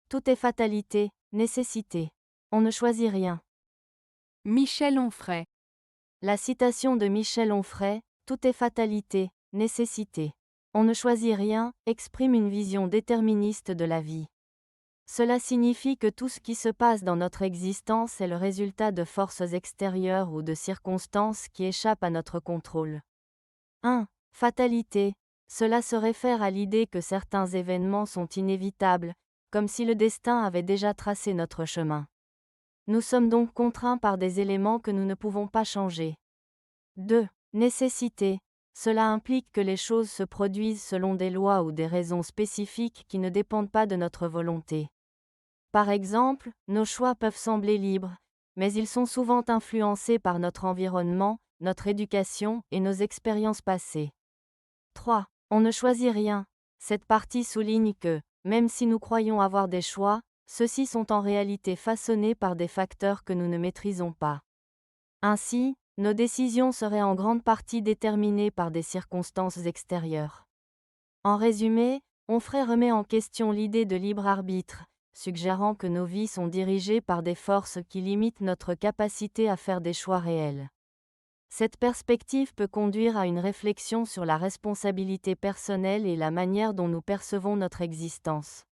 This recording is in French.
Tout est fatalité, nécessité. On ne choisit rien. Michel Onfray. La citation de Michel Onfray, Tout est fatalité, nécessité. On ne choisit rien, exprime une vision déterministe de la vie. Cela signifie que tout ce qui se passe dans notre existence est le résultat de forces extérieures ou de circonstances qui échappent à notre contrôle. 1. Fatalité. Cela se réfère à l'idée que certains événements sont inévitables, comme si le destin avait déjà tracé notre chemin. Nous sommes donc contraints par des éléments que nous ne pouvons pas changer. 2. Nécessité. Cela implique que les choses se produisent selon des lois ou des raisons spécifiques qui ne dépendent pas de notre volonté. Par exemple, nos choix peuvent sembler libres, mais ils sont souvent influencés par notre environnement, notre éducation et nos expériences passées. 3. On ne choisit rien. Cette partie souligne que, même si nous croyons avoir des choix, ceux-ci sont en réalité façonnés par des facteurs que nous ne maîtrisons pas. Ainsi, nos décisions seraient en grande partie déterminées par des circonstances extérieures. En résumé, Onfray remet en question l'idée de libre arbitre, suggérant que nos vies sont dirigées par des forces qui limitent notre capacité à faire des choix réels. Cette perspective peut conduire à une réflexion sur la responsabilité personnelle et la manière dont nous percevons notre existence.